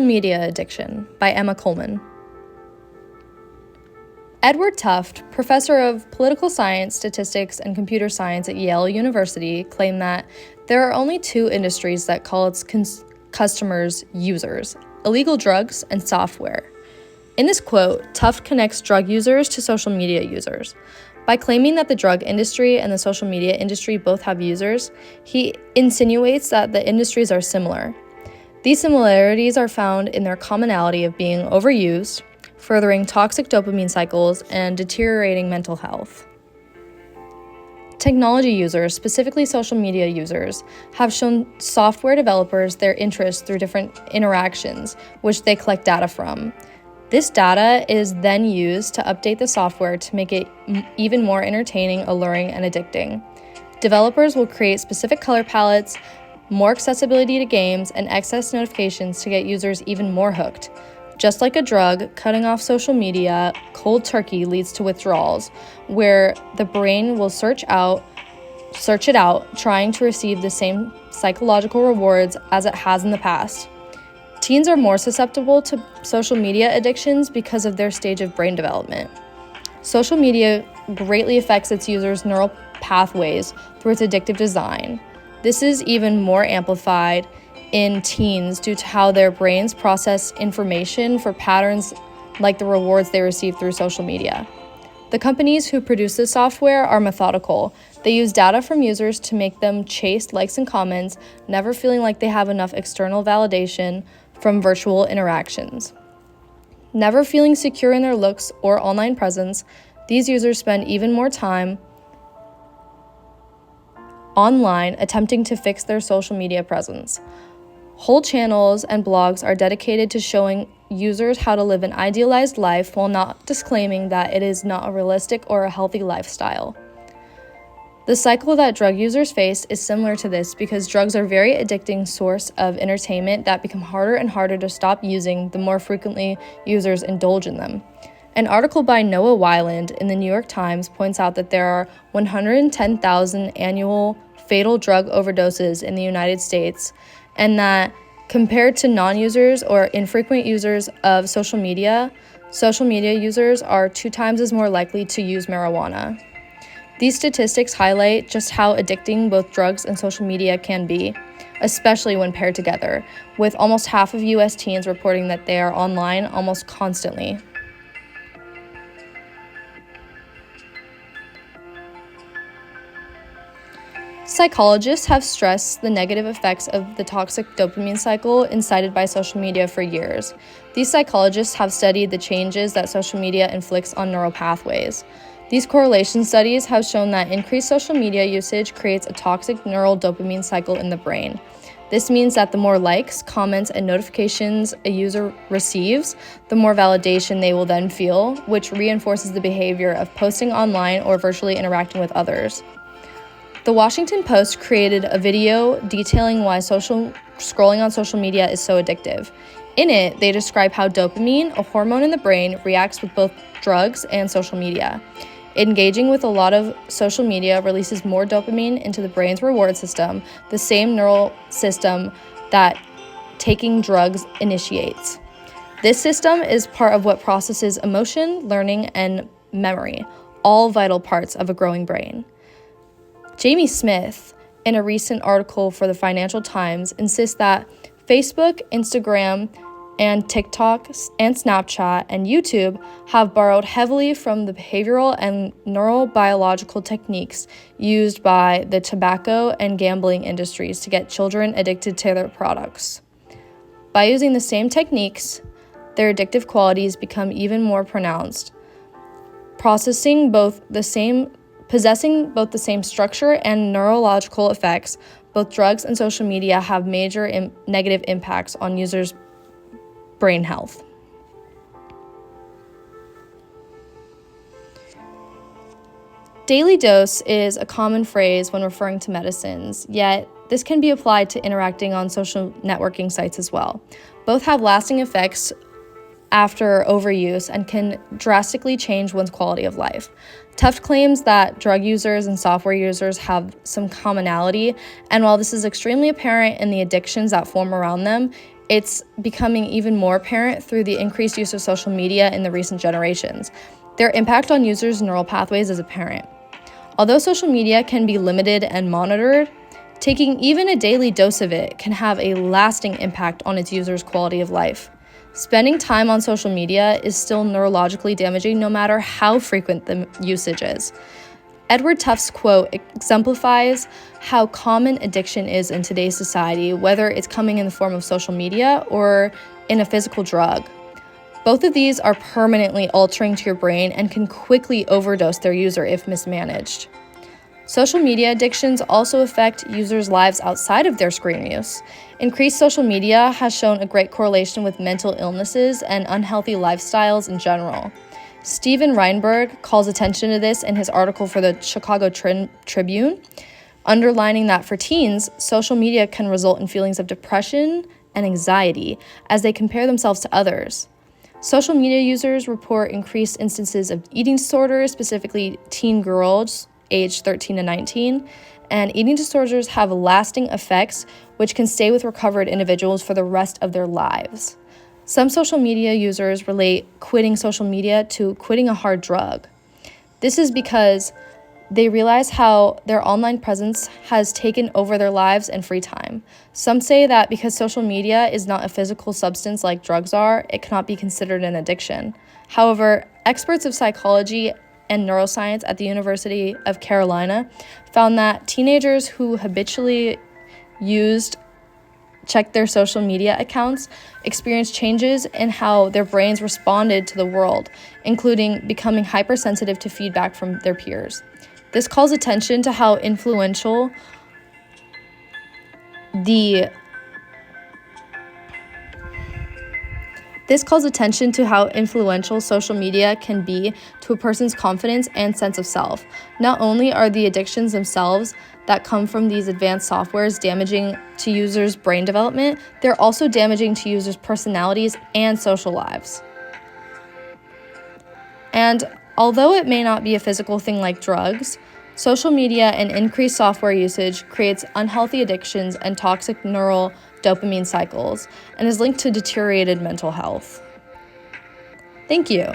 Media Addiction by Emma Coleman. Edward Tufte, professor of political science, statistics, and computer science at Yale University, claimed that there are only two industries that call its customers users: illegal drugs and software. In this quote, Tufte connects drug users to social media users. By claiming that the drug industry and the social media industry both have users, he insinuates that the industries are similar. These similarities are found in their commonality of being overused, furthering toxic dopamine cycles, and deteriorating mental health. Technology users, specifically social media users, have shown software developers their interest through different interactions, which they collect data from. This data is then used to update the software to make it even more entertaining, alluring, and addicting. Developers will create specific color palettes, more accessibility to games, and excess notifications to get users even more hooked. Just like a drug, cutting off social media cold turkey leads to withdrawals, where the brain will search it out, trying to receive the same psychological rewards as it has in the past. Teens are more susceptible to social media addictions because of their stage of brain development. Social media greatly affects its users' neural pathways through its addictive design. This is even more amplified in teens due to how their brains process information for patterns like the rewards they receive through social media. The companies who produce this software are methodical. They use data from users to make them chase likes and comments, never feeling like they have enough external validation from virtual interactions. Never feeling secure in their looks or online presence, these users spend even more time online attempting to fix their social media presence. Whole channels and blogs are dedicated to showing users how to live an idealized life while not disclaiming that it is not a realistic or a healthy lifestyle. The cycle that drug users face is similar to this because drugs are a very addicting source of entertainment that become harder and harder to stop using the more frequently users indulge in them. An article by Noah Weiland in the New York Times points out that there are 110,000 annual fatal drug overdoses in the United States, and that compared to non-users or infrequent users of social media users are 2 times as more likely to use marijuana. These statistics highlight just how addicting both drugs and social media can be, especially when paired together, with almost half of U.S. teens reporting that they are online almost constantly. Psychologists have stressed the negative effects of the toxic dopamine cycle incited by social media for years. These psychologists have studied the changes that social media inflicts on neural pathways. These correlation studies have shown that increased social media usage creates a toxic neural dopamine cycle in the brain. This means that the more likes, comments, and notifications a user receives, the more validation they will then feel, which reinforces the behavior of posting online or virtually interacting with others. The Washington Post created a video detailing why scrolling on social media is so addictive. In it, they describe how dopamine, a hormone in the brain, reacts with both drugs and social media. Engaging with a lot of social media releases more dopamine into the brain's reward system, the same neural system that taking drugs initiates. This system is part of what processes emotion, learning, and memory, all vital parts of a growing brain. Jamie Smith, in a recent article for the Financial Times, insists that Facebook, Instagram, and TikTok and Snapchat and YouTube have borrowed heavily from the behavioral and neurobiological techniques used by the tobacco and gambling industries to get children addicted to their products. By using the same techniques, their addictive qualities become even more pronounced, possessing both the same structure and neurological effects. Both drugs and social media have major negative impacts on users' brain health. Daily dose is a common phrase when referring to medicines, yet this can be applied to interacting on social networking sites as well. Both have lasting effects after overuse and can drastically change one's quality of life. Tufte claims that drug users and software users have some commonality, and while this is extremely apparent in the addictions that form around them, it's becoming even more apparent through the increased use of social media in the recent generations. Their impact on users' neural pathways is apparent. Although social media can be limited and monitored, taking even a daily dose of it can have a lasting impact on its users' quality of life. Spending time on social media is still neurologically damaging no matter how frequent the usage is. Edward Tuft's quote exemplifies how common addiction is in today's society, whether it's coming in the form of social media or in a physical drug. Both of these are permanently altering to your brain and can quickly overdose their user if mismanaged. Social media addictions also affect users' lives outside of their screen use. Increased social media has shown a great correlation with mental illnesses and unhealthy lifestyles in general. Steven Reinberg calls attention to this in his article for the Chicago Tribune, underlining that for teens, social media can result in feelings of depression and anxiety as they compare themselves to others. Social media users report increased instances of eating disorders, specifically teen girls aged 13 to 19, and eating disorders have lasting effects which can stay with recovered individuals for the rest of their lives. Some social media users relate quitting social media to quitting a hard drug. This is because they realize how their online presence has taken over their lives and free time. Some say that because social media is not a physical substance like drugs are, it cannot be considered an addiction. However, experts of psychology and neuroscience at the University of Carolina found that teenagers who habitually checked their social media accounts experienced changes in how their brains responded to the world, including becoming hypersensitive to feedback from their peers. This calls attention to how influential social media can be to a person's confidence and sense of self. Not only are the addictions themselves that come from these advanced softwares damaging to users' brain development, they're also damaging to users' personalities and social lives. And although it may not be a physical thing like drugs, social media and increased software usage creates unhealthy addictions and toxic neural dopamine cycles and is linked to deteriorated mental health. Thank you.